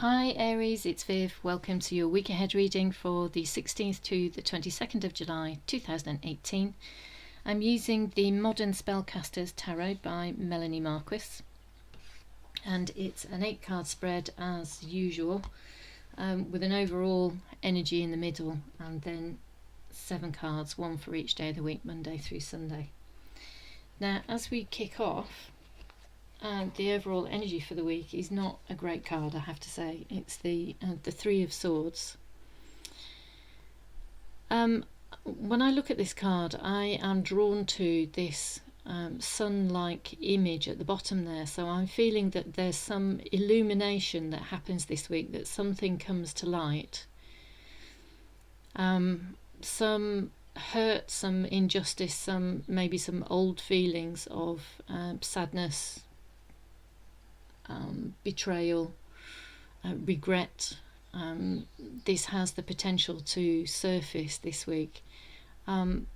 Hi Aries, it's Viv. Welcome to your week ahead reading for the 16th to the 22nd of July 2018. I'm using the Modern Spellcasters Tarot by Melanie Marquis, and it's an 8-card spread as usual, with an overall energy in the middle and then 7 cards, one for each day of the week, Monday through Sunday. Now as we kick off, the overall energy for the week is not a great card, I have to say. It's the Three of Swords. When I look at this card, I am drawn to this sun-like image at the bottom there. So I'm feeling that there's some illumination that happens this week, that something comes to light. Some hurt, some injustice, maybe some old feelings of sadness, betrayal, regret. This has the potential to surface this week. I'm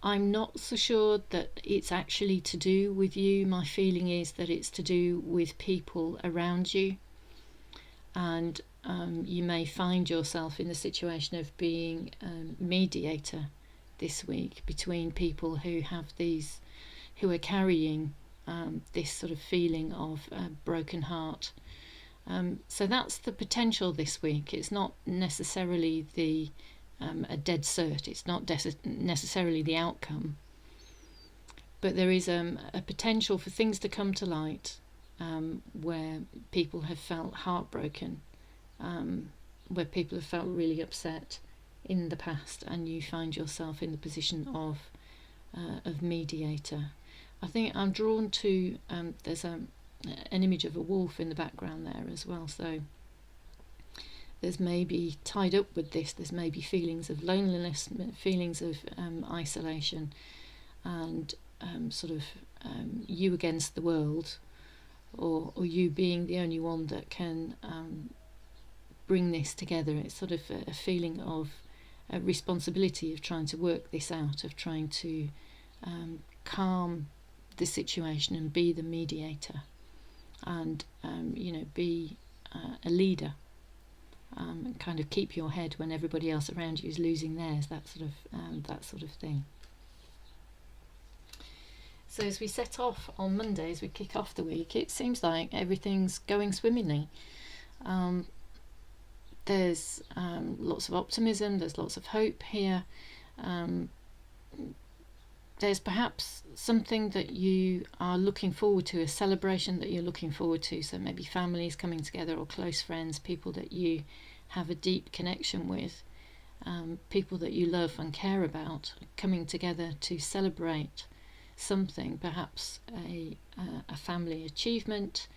not so sure that it's actually to do with you. My feeling is that it's to do with people around you, and you may find yourself in the situation of being a mediator this week between people who are carrying this sort of feeling of a broken heart. So that's the potential this week. It's not necessarily a dead cert. It's not necessarily the outcome, but there is a potential for things to come to light where people have felt heartbroken, where people have felt really upset in the past, and you find yourself in the position of mediator. I think I'm drawn to, there's an image of a wolf in the background there as well, so there's maybe tied up with this, there's maybe feelings of loneliness, feelings of isolation, and you against the world, or you being the only one that can bring this together. It's sort of a feeling of a responsibility of trying to work this out, of trying to calm the situation and be the mediator, and be a leader, and kind of keep your head when everybody else around you is losing theirs, that sort of thing. So as we set off on Monday, as we kick off the week, it seems like everything's going swimmingly. There's lots of optimism, there's lots of hope here. There's perhaps something that you are looking forward to, a celebration that you're looking forward to. So maybe families coming together, or close friends, people that you have a deep connection with, people that you love and care about, coming together to celebrate something, perhaps a family achievement,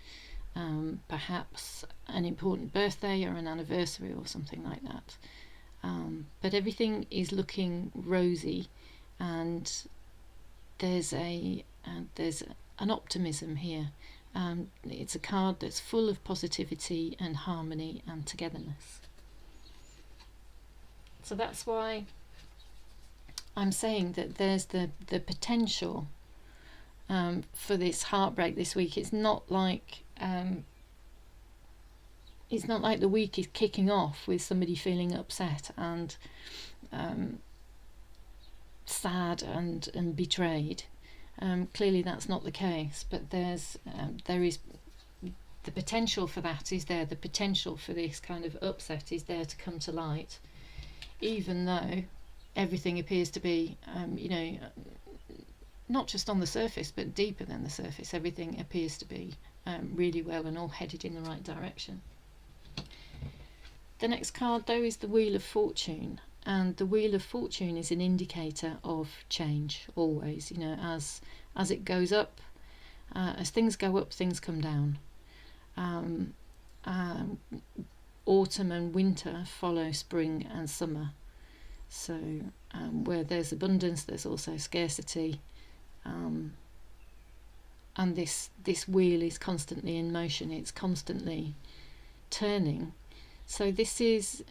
perhaps an important birthday or an anniversary or something like that. But everything is looking rosy, and there's an optimism here. It's a card that's full of positivity and harmony and togetherness. So that's why I'm saying that there's the potential for this heartbreak this week. It's not like the week is kicking off with somebody feeling upset and sad and betrayed. Clearly that's not the case, but there is the potential for that is there. The potential for this kind of upset is there to come to light, even though everything appears to be not just on the surface but deeper than the surface. Everything appears to be really well and all headed in the right direction. The next card though is the Wheel of Fortune, and the Wheel of Fortune is an indicator of change always. As it goes up, as things go up, things come down. Autumn and winter follow spring and summer. So where there's abundance, there's also scarcity, and this wheel is constantly in motion. It's constantly turning. So this is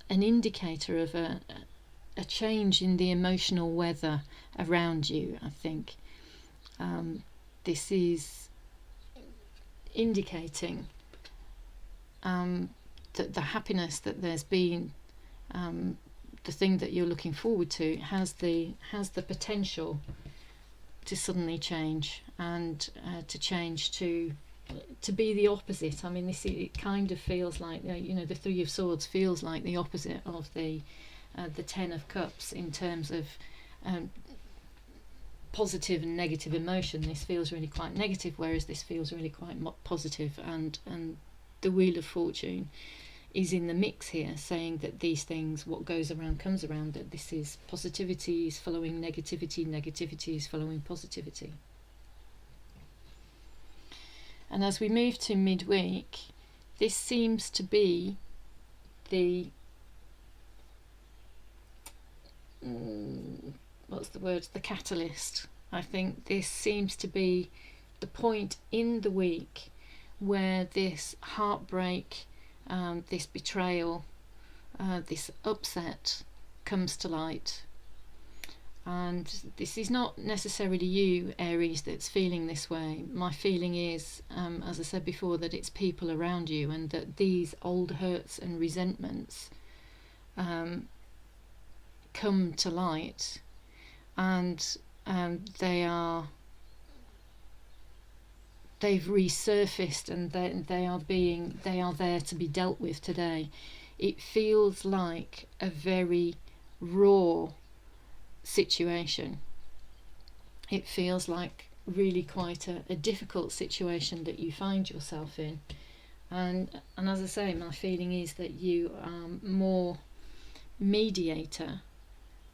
an indicator of a change in the emotional weather around you, I think. This is indicating that the happiness that there's been, the thing that you're looking forward to, has the potential to suddenly change, and to change to be the opposite. I mean, it kind of feels like, the Three of Swords feels like the opposite of the Ten of Cups in terms of positive and negative emotion. This feels really quite negative, whereas this feels really quite positive, and the Wheel of Fortune is in the mix here, saying that these things, what goes around comes around, that this is positivity is following negativity, negativity is following positivity. And as we move to midweek, this seems to be the the catalyst. I think this seems to be the point in the week where this heartbreak, this betrayal, this upset comes to light. And this is not necessarily you, Aries, that's feeling this way. My feeling is, as I said before, that it's people around you, and that these old hurts and resentments come to light, and they've resurfaced, and they are there to be dealt with today. It feels like a very raw situation. It feels like really quite a difficult situation that you find yourself in, and as I say, my feeling is that you are more mediator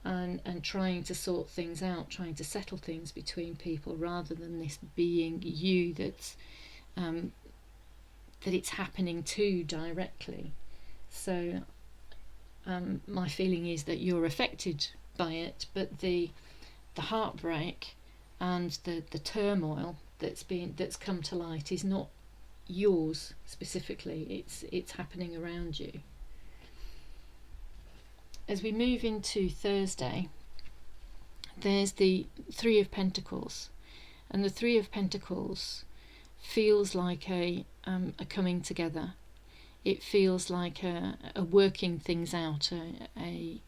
and trying to sort things out, trying to settle things between people, rather than this being you that it's happening to directly. So my feeling is that you're affected by it, but the heartbreak and the turmoil that's come to light is not yours specifically. It's happening around you. As we move into Thursday, there's the Three of Pentacles, and the Three of Pentacles feels like a coming together. It feels like a working things out, a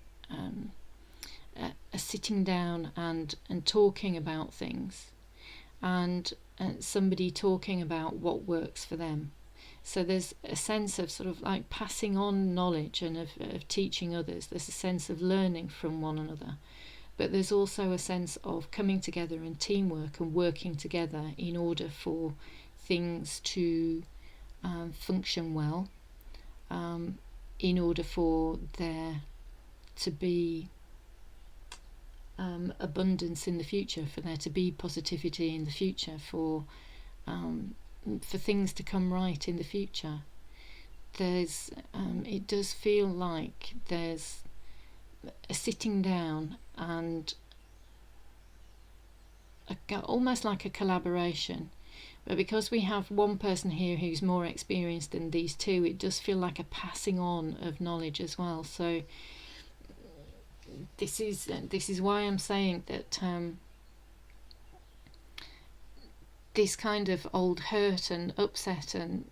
sitting down and talking about things, and somebody talking about what works for them. So there's a sense of sort of like passing on knowledge and of teaching others. There's a sense of learning from one another, but there's also a sense of coming together and teamwork and working together in order for things to function well, in order for there to be abundance in the future, for there to be positivity in the future, for things to come right in the future. There's it does feel like there's a sitting down and almost like a collaboration, but because we have one person here who's more experienced than these two, it does feel like a passing on of knowledge as well. So this is why I'm saying that this kind of old hurt and upset and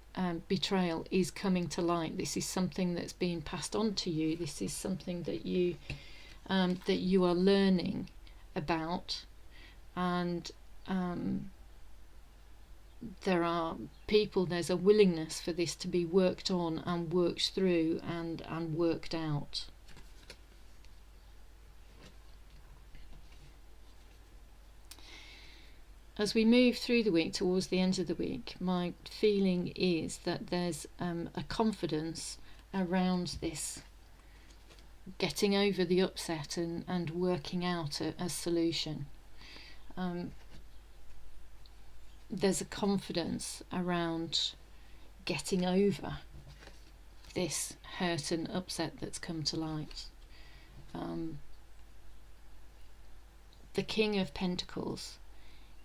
betrayal is coming to light. This is something that's being passed on to you. This is something that you are learning about, and there's a willingness for this to be worked on and worked through and worked out. As we move through the week towards the end of the week, my feeling is that there's a confidence around this getting over the upset and working out a solution. There's a confidence around getting over this hurt and upset that's come to light. The King of Pentacles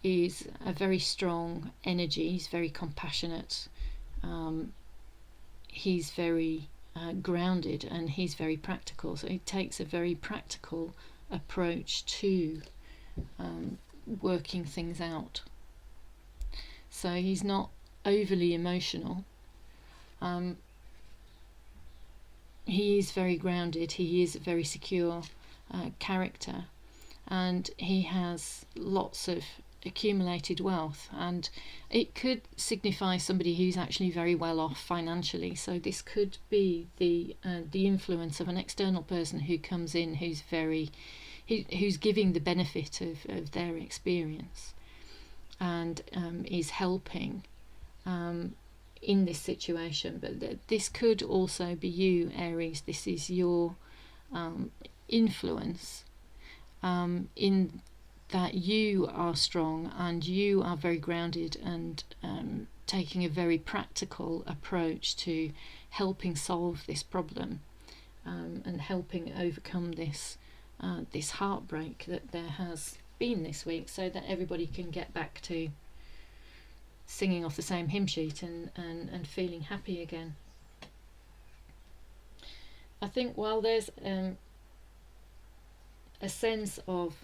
is a very strong energy. He's very compassionate, he's very grounded, and he's very practical. So he takes a very practical approach to working things out. So he's not overly emotional, he is very grounded, he is a very secure character, and he has lots of accumulated wealth, and it could signify somebody who's actually very well off financially. So this could be the influence of an external person who comes in, who's giving the benefit of their experience, and is helping in this situation. But this could also be you, Aries. This is your influence in that you are strong and you are very grounded and taking a very practical approach to helping solve this problem and helping overcome this heartbreak that there has been this week, so that everybody can get back to singing off the same hymn sheet and feeling happy again. I think while there's a sense of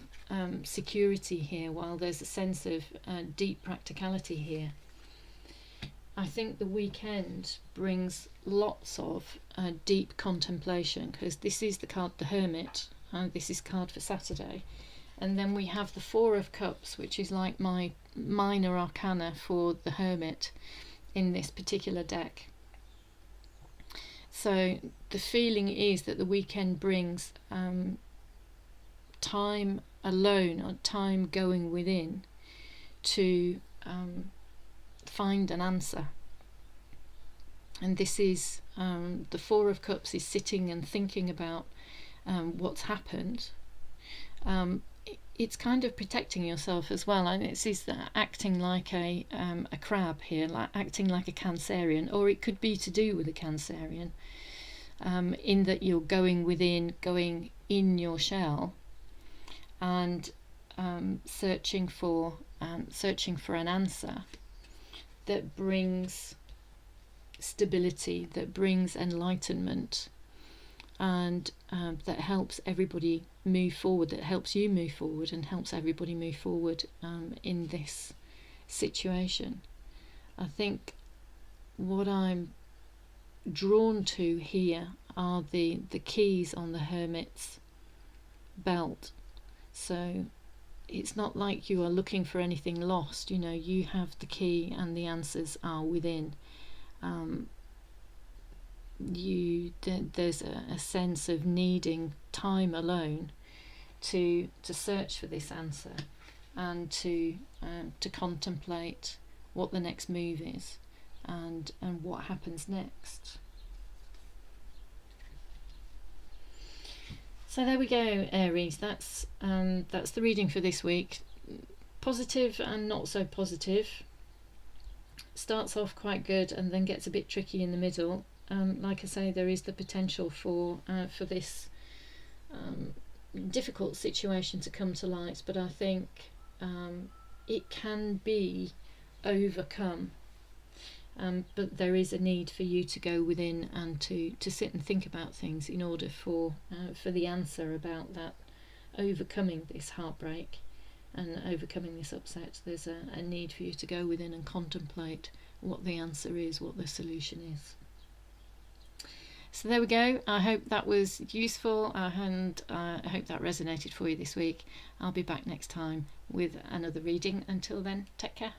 security here, while there's a sense of deep practicality here, I think the weekend brings lots of deep contemplation, because this is the card, the Hermit, and this is card for Saturday. And then we have the Four of Cups, which is like my minor arcana for the Hermit in this particular deck. So the feeling is that the weekend brings time alone, or time going within, to find an answer. And this is the Four of Cups is sitting and thinking about what's happened. It's kind of protecting yourself as well, and it's acting like a crab here, like acting like a Cancerian, or it could be to do with a Cancerian, in that you're going within, going in your shell, and searching for an answer that brings stability, that brings enlightenment, and that helps everybody move forward, that helps you move forward and helps everybody move forward in this situation. I think what I'm drawn to here are the keys on the Hermit's belt. So it's not like you are looking for anything lost, you know, you have the key and the answers are within. There's a sense of needing time alone to search for this answer, and to contemplate what the next move is, and what happens next. So there we go, Aries. That's the reading for this week. Positive and not so positive. Starts off quite good and then gets a bit tricky in the middle. Like I say, there is the potential for this difficult situation to come to light, but I think it can be overcome. But there is a need for you to go within and to sit and think about things in order for the answer about that, overcoming this heartbreak and overcoming this upset. There's a need for you to go within and contemplate what the answer is, what the solution is. So there we go. I hope that was useful, and I hope that resonated for you this week. I'll be back next time with another reading. Until then, take care.